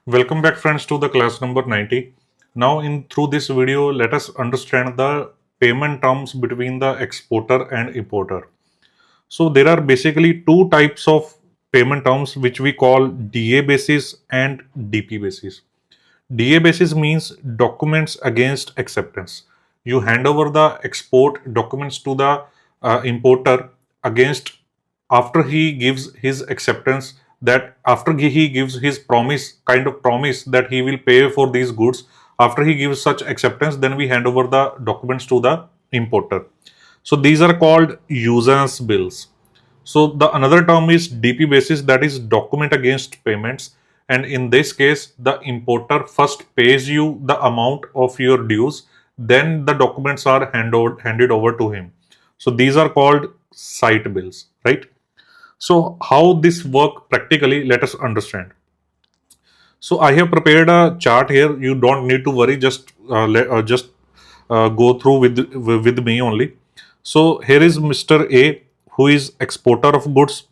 Welcome back friends to the class number 90. Now in through this video let us understand the payment terms between the exporter and importer. So there are basically two types of payment terms which we call DA basis and DP basis. DA basis means documents against acceptance. You hand over the export documents to the importer against after he gives his acceptance, that after he gives his promise, kind of promise that he will pay for these goods. After he gives such acceptance, then we hand over the documents to the importer. So these are called usance bills. So the another term is DP basis, that is document against payments. And in this case, the importer first pays you the amount of your dues, then the documents are handed over to him. So these are called site bills, right? So how this work practically, let us understand. So I have prepared a chart here. You don't need to worry. Just go through with me only. So here is Mr. A, who is exporter of goods.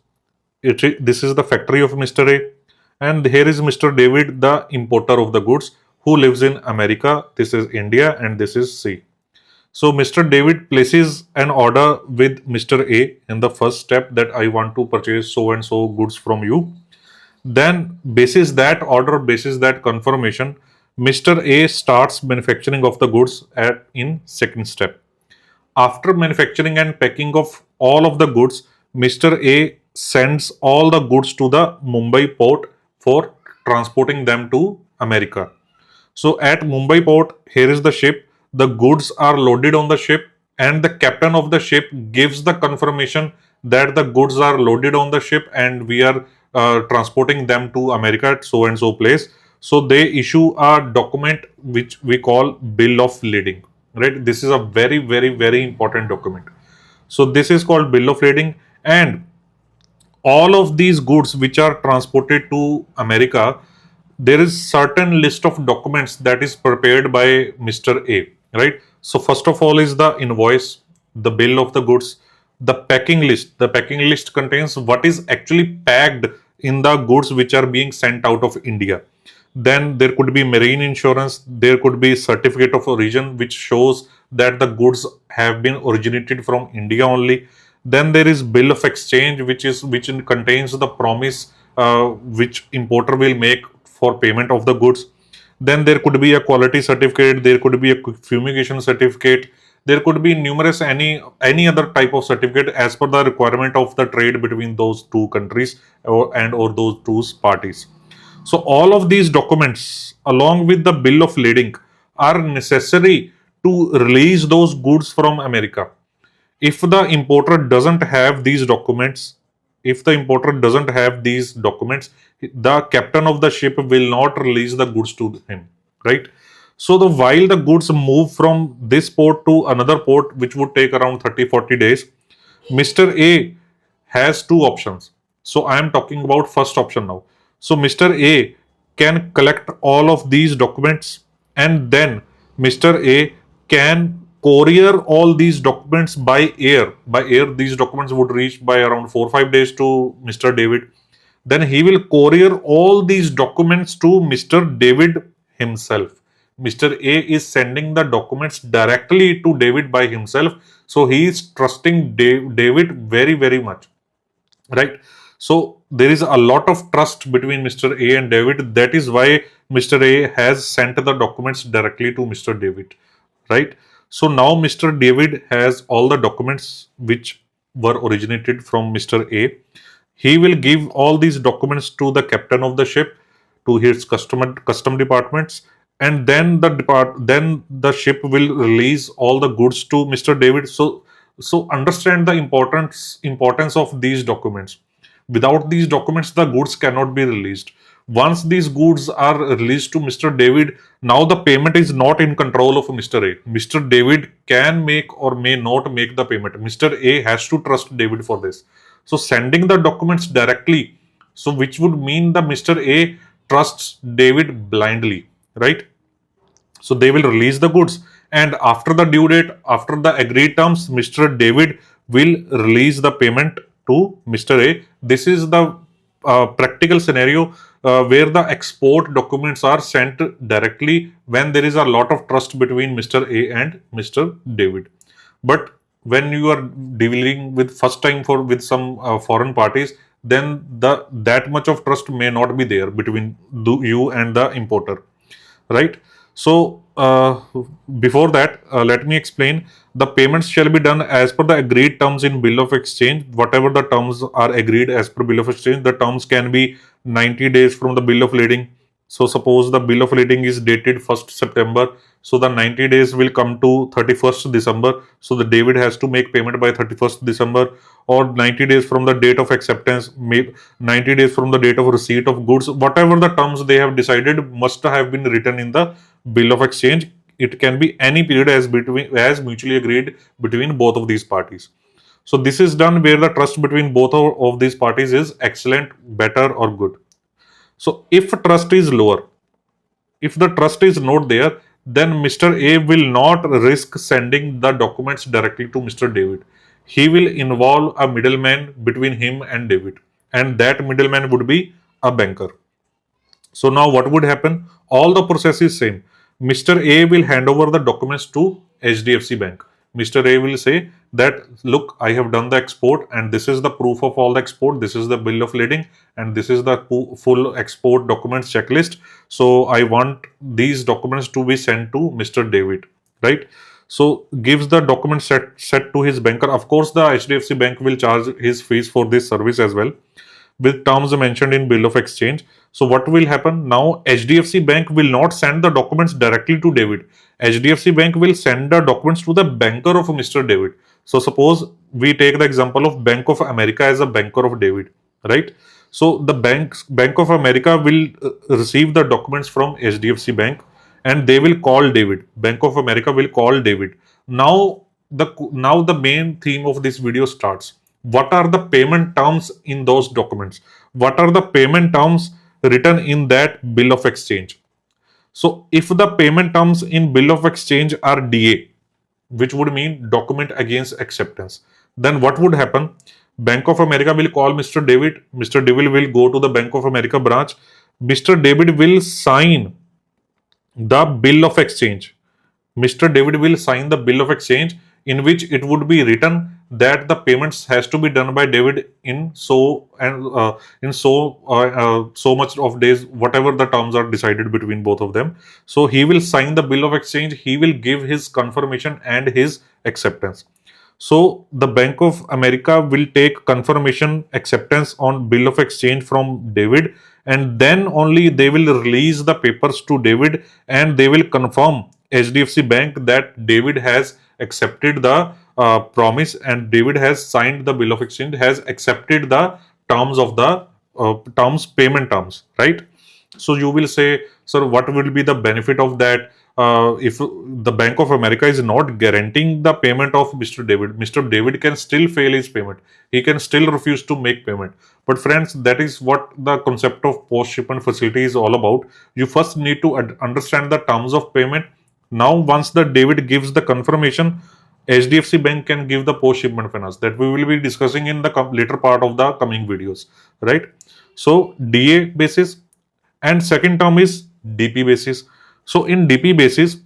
This is the factory of Mr. A, and here is Mr. David, the importer of the goods, who lives in America. This is India, and this is C. So Mr. David places an order with Mr. A in the first step, that I want to purchase so and so goods from you. Then basis that order, basis that confirmation, Mr. A starts manufacturing of the goods in second step. After manufacturing and packing of all of the goods, Mr. A sends all the goods to the Mumbai port for transporting them to America. So at Mumbai port, here is the ship. The goods are loaded on the ship, and the captain of the ship gives the confirmation that the goods are loaded on the ship and we are transporting them to America at so and so place. So they issue a document which we call bill of lading. Right? This is a very, very, very important document. So this is called bill of lading, and all of these goods which are transported to America, there is certain list of documents that is prepared by Mr. A, right? So first of all is the invoice, the bill of the goods, the packing list. The packing list contains what is actually packed in the goods which are being sent out of India. Then there could be marine insurance, there could be certificate of origin which shows that the goods have been originated from India only. Then there is bill of exchange, which contains the promise which importer will make for payment of the goods. Then there could be a quality certificate, there could be a fumigation certificate, there could be numerous any other type of certificate as per the requirement of the trade between those two countries or those two parties. So all of these documents along with the bill of lading are necessary to release those goods from America. If the importer doesn't have these documents, if the importer doesn't have these documents, the captain of the ship will not release the goods to him, right? So the while the goods move from this port to another port, which would take around 30-40 days, Mr. A has two options. So I am talking about first option now. So Mr. A can collect all of these documents, and then Mr. A can courier all these documents by air. By air, these documents would reach by around 4-5 days to Mr. David. Then he will courier all these documents to Mr. David himself. Mr. A is sending the documents directly to David by himself. So he is trusting David very, very much. Right? So there is a lot of trust between Mr. A and David. That is why Mr. A has sent the documents directly to Mr. David. Right? So now Mr. David has all the documents which were originated from Mr. A. He will give all these documents to the captain of the ship, to his custom departments, and then the ship will release all the goods to Mr. David. So understand the importance of these documents. Without these documents, the goods cannot be released. Once these goods are released to Mr. David, now the payment is not in control of Mr. A. Mr. David can make or may not make the payment. Mr. A has to trust David for this. So sending the documents directly, so which would mean that Mr. A trusts David blindly, right? So they will release the goods, and after the due date, after the agreed terms, Mr. David will release the payment to Mr. A. This is the practical scenario where the export documents are sent directly when there is a lot of trust between Mr. A and Mr. David. But when you are dealing with first time for with some foreign parties, then that much of trust may not be there between you and the importer, right? So before that, let me explain. The payments shall be done as per the agreed terms in bill of exchange. Whatever the terms are agreed as per bill of exchange, the terms can be 90 days from the bill of lading. So suppose the bill of lading is dated 1st September, so the 90 days will come to 31st December. So the David has to make payment by 31st December, or 90 days from the date of acceptance, 90 days from the date of receipt of goods. Whatever the terms they have decided must have been written in the bill of exchange. It can be any period as mutually agreed between both of these parties. So this is done where the trust between both of these parties is excellent, better, or good. So if trust is lower, if the trust is not there, then Mr. A will not risk sending the documents directly to Mr. David. He will involve a middleman between him and David, and that middleman would be a banker. So now what would happen? All the process is same. Mr. A will hand over the documents to HDFC Bank. Mr. A will say that, look, I have done the export and this is the proof of all the export. This is the bill of lading and this is the full export documents checklist. So I want these documents to be sent to Mr. David, right? So gives the document set to his banker. Of course, the HDFC Bank will charge his fees for this service as well, with terms mentioned in bill of exchange. So what will happen now? HDFC Bank will not send the documents directly to David. HDFC Bank will send the documents to the banker of Mr. David. So suppose we take the example of Bank of America as a banker of David, right? So the Bank of America will receive the documents from HDFC Bank and they will call David. Bank of America will call David. Now the main theme of this video starts. What are the payment terms in those documents? What are the payment terms written in that bill of exchange? So if the payment terms in bill of exchange are DA, which would mean document against acceptance, then what would happen? Bank of America will call Mr. David. Mr. David will go to the Bank of America branch. Mr. David will sign the bill of exchange. Mr. David will sign the bill of exchange in which it would be written that the payments has to be done by David in so much of days, whatever the terms are decided between both of them. So he will sign the bill of exchange. He will give his confirmation and his acceptance. So the Bank of America will take confirmation acceptance on bill of exchange from David, and then only they will release the papers to David and they will confirm HDFC Bank that David has accepted the promise and David has signed the bill of exchange, has accepted the terms of the payment terms, right? So you will say, sir, what will be the benefit of that? If the Bank of America is not guaranteeing the payment of Mr. David, Mr. David can still fail his payment. He can still refuse to make payment. But friends, that is what the concept of post-shipment facility is all about. You first need to understand the terms of payment. Now, once the David gives the confirmation, HDFC Bank can give the post-shipment finance that we will be discussing in the later part of the coming videos, right? So DA basis, and second term is DP basis. So in DP basis,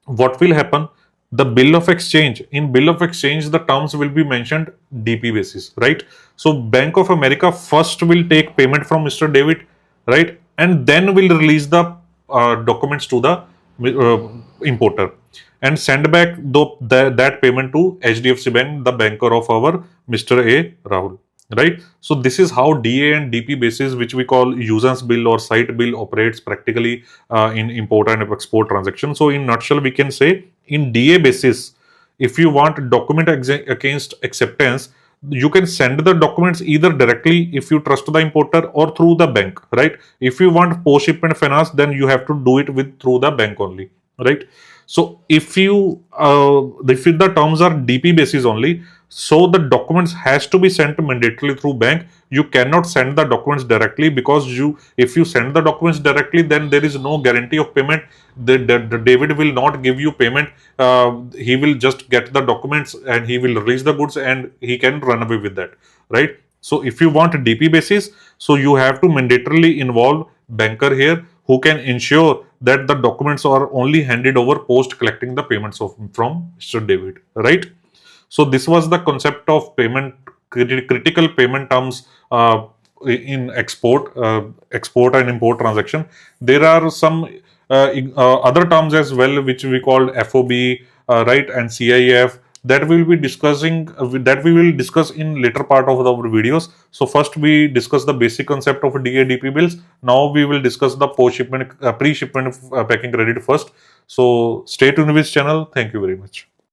what will happen? The bill of exchange, in bill of exchange, the terms will be mentioned DP basis, right? So Bank of America first will take payment from Mr. David, right? And then will release the documents to the importer and send back that payment to HDFC Bank, the banker of our Mr. A. Rahul, right? So this is how DA and DP basis, which we call usance bill or site bill, operates practically in import and export transactions. So in nutshell, we can say in DA basis, if you want document against acceptance, you can send the documents either directly if you trust the importer or through the bank, right? If you want post shipment finance, then you have to do it through the bank only, right? So if the terms are DP basis only, so the documents has to be sent mandatorily through bank. You cannot send the documents directly, because if you send the documents directly, then there is no guarantee of payment. The David will not give you payment. He will just get the documents and he will release the goods and he can run away with that, right? So if you want DP basis, so you have to mandatorily involve banker here, who can ensure that the documents are only handed over post collecting the payments from Mr. David, right? So this was the concept of critical payment terms in export and import transaction. There are some other terms as well, which we called FOB, right, and CIF, that we will be discussing, that we will discuss in later part of our videos. So first we discuss the basic concept of DADP bills. Now we will discuss the post shipment, pre shipment packing credit first. So stay tuned with this channel. Thank you very much.